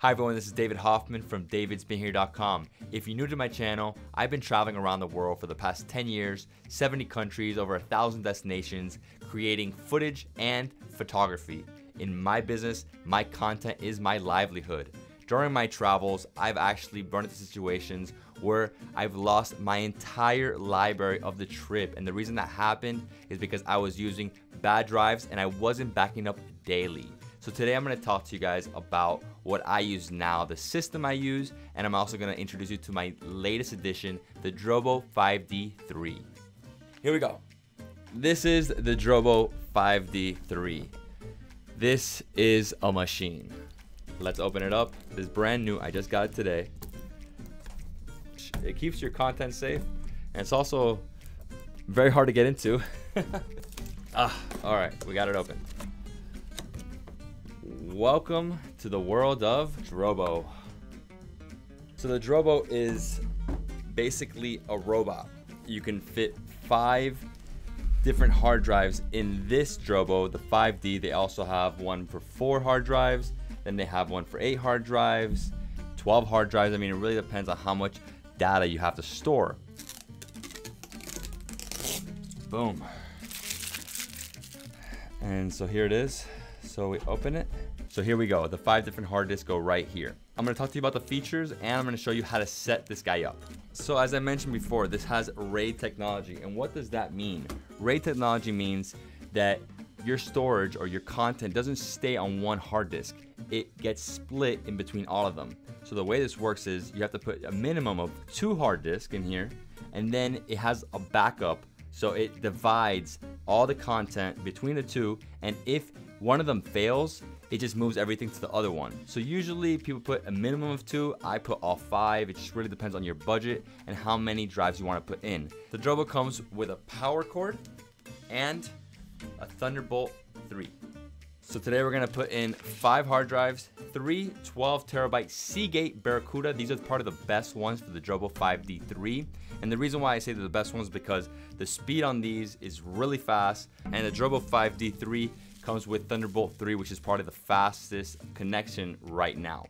Hi everyone, this is David Hoffman from Davidsbeenhere.com. If you're new to my channel, I've been traveling around the world for the past 10 years, 70 countries, over 1,000 destinations, creating footage and photography. In my business, my content is my livelihood. During my travels, I've actually run into situations where I've lost my entire library of the trip, and the reason that happened is because I was using bad drives and I wasn't backing up daily. So today I'm going to talk to you guys about what I use now, the system I use, and I'm also going to introduce you to my latest edition, the Drobo 5D3. Here we go. This is the Drobo 5D3. This is a machine. Let's open it up. It's brand new. I just got it today. It keeps your content safe, and it's also very hard to get into. All right, we got it open. Welcome to the world of Drobo. So the Drobo is basically a robot. You can fit 5 different hard drives in this Drobo, the 5D. They also have one for 4 hard drives. Then they have one for 8 hard drives, 12 hard drives. I mean, it really depends on how much data you have to store. Boom. And so here it is. So we open it. So here we go. The 5 different hard disks go right here. I'm going to talk to you about the features, and I'm going to show you how to set this guy up. So as I mentioned before, this has RAID technology. And what does that mean? RAID technology means that your storage or your content doesn't stay on one hard disk. It gets split in between all of them. So the way this works is you have to put a minimum of 2 hard disks in here, and then it has a backup. So it divides all the content between the 2, and if one of them fails, it just moves everything to the other one. So usually people put a minimum of 2. I put all 5. It just really depends on your budget and how many drives you want to put in. The Drobo comes with a power cord and a Thunderbolt 3. So today we're gonna put in 5 hard drives, 3 12 terabyte Seagate Barracuda. These are part of the best ones for the Drobo 5D3. And the reason why I say they're the best ones is because the speed on these is really fast, and the Drobo 5D3 comes with Thunderbolt 3, which is part of the fastest connection right now.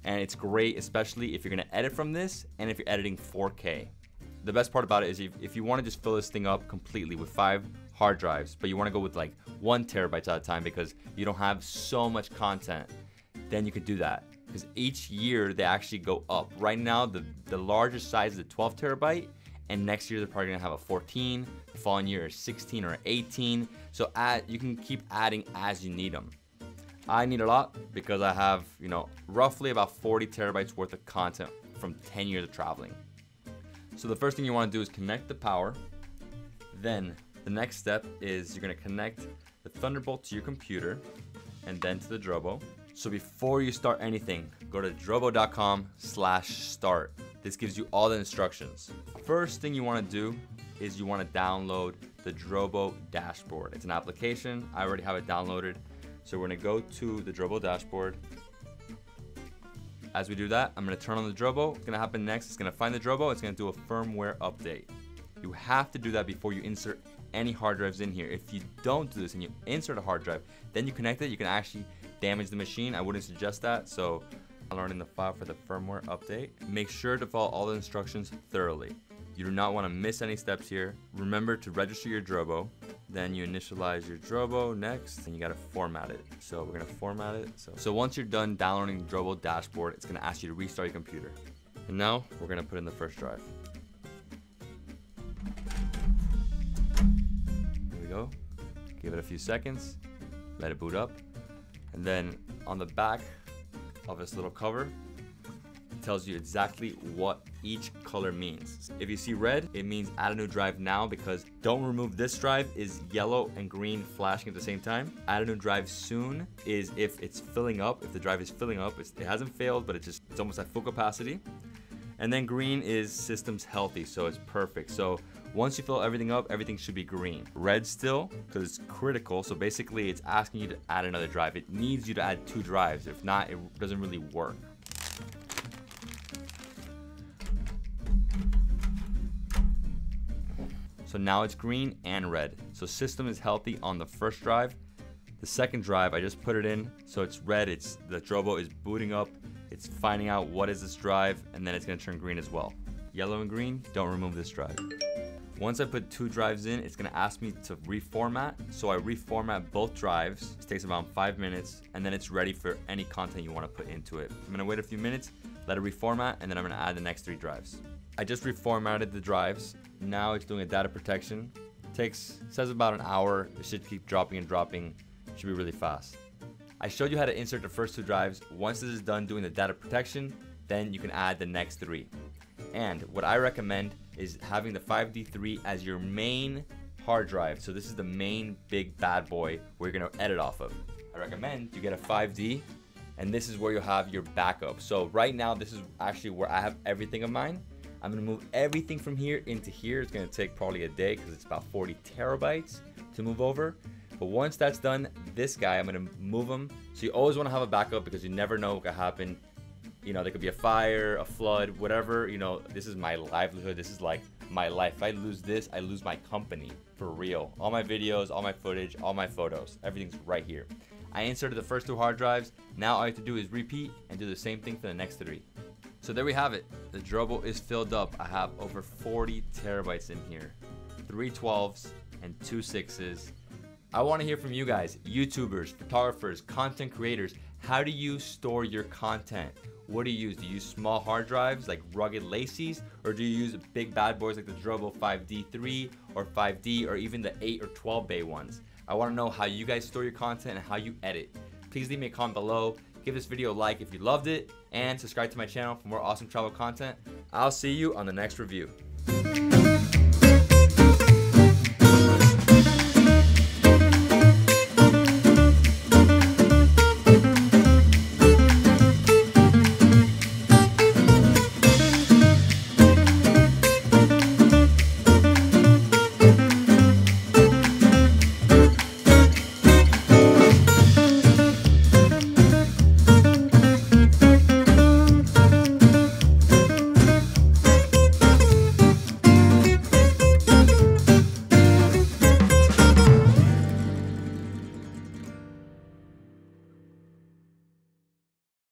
And it's great, especially if you're gonna edit from this and if you're editing 4K. The best part about it is if you wanna just fill this thing up completely with 5 hard drives, but you wanna go with like 1 terabyte at a time because you don't have so much content, then you could do that. Because each year they actually go up. Right now, the largest size is a 12 terabyte, and next year they're probably gonna have a 14, the following year a 16 or 18. So you can keep adding as you need them. I need a lot because I have, roughly about 40 terabytes worth of content from 10 years of traveling. So the first thing you wanna do is connect the power. Then the next step is you're gonna connect the Thunderbolt to your computer and then to the Drobo. So before you start anything, go to drobo.com/start. This gives you all the instructions. First thing you want to do is you want to download the Drobo dashboard. It's an application. I already have it downloaded. So we're going to go to the Drobo dashboard. As we do that, I'm going to turn on the Drobo. What's going to happen next, it's going to find the Drobo. It's going to do a firmware update. You have to do that before you insert any hard drives in here. If you don't do this and you insert a hard drive, then you connect it, you can actually damage the machine. I wouldn't suggest that. So downloading the file for the firmware update. Make sure to follow all the instructions thoroughly. You do not want to miss any steps here. Remember to register your Drobo. Then you initialize your Drobo next, and you got to format it. So we're going to format it. So once you're done downloading the Drobo dashboard, it's going to ask you to restart your computer. And now we're going to put in the first drive. Here we go. Give it a few seconds. Let it boot up. And then on the back of this little cover, it tells you exactly what each color means. If you see red, it means add a new drive now, because don't remove this drive is yellow and green flashing at the same time. Add a new drive soon is if it's filling up, if the drive is filling up. It hasn't failed, but it's almost at full capacity. And then green is system's healthy, so it's perfect. So once you fill everything up, everything should be green. Red still, because it's critical. So basically it's asking you to add another drive. It needs you to add 2 drives. If not, it doesn't really work. So now it's green and red. So system is healthy on the first drive. The second drive, I just put it in, so it's red. The Drobo is booting up It's finding out what is this drive, and then it's gonna turn green as well. Yellow and green, don't remove this drive. Once I put 2 drives in, it's gonna ask me to reformat. So I reformat both drives. It takes about 5 minutes, and then it's ready for any content you wanna put into it. I'm gonna wait a few minutes, let it reformat, and then I'm gonna add the next 3 drives. I just reformatted the drives. Now it's doing a data protection. Says about an hour. It should keep dropping and dropping. It should be really fast. I showed you how to insert the first 2 drives. Once this is done doing the data protection, then you can add the next 3. And what I recommend is having the 5D3 as your main hard drive. So this is the main big bad boy where you're gonna edit off of. I recommend you get a 5D, and this is where you'll have your backup. So right now, this is actually where I have everything of mine. I'm gonna move everything from here into here. It's gonna take probably a day because it's about 40 terabytes to move over. But once that's done, this guy, I'm gonna move him. So you always wanna have a backup because you never know what could happen. You know, there could be a fire, a flood, whatever. You know, this is my livelihood. This is like my life. If I lose this, I lose my company for real. All my videos, all my footage, all my photos, everything's right here. I inserted the first 2 hard drives. Now all I have to do is repeat and do the same thing for the next 3. So there we have it. The Drobo is filled up. I have over 40 terabytes in here. 3 12s and 2 6s. I want to hear from you guys, YouTubers, photographers, content creators. How do you store your content? What do you use? Do you use small hard drives like rugged lacies, or do you use big bad boys like the Drobo 5D3 or 5D, or even the 8 or 12 bay ones? I want to know how you guys store your content and how you edit. Please leave me a comment below. Give this video a like if you loved it, and subscribe to my channel for more awesome travel content. I'll see you on the next review.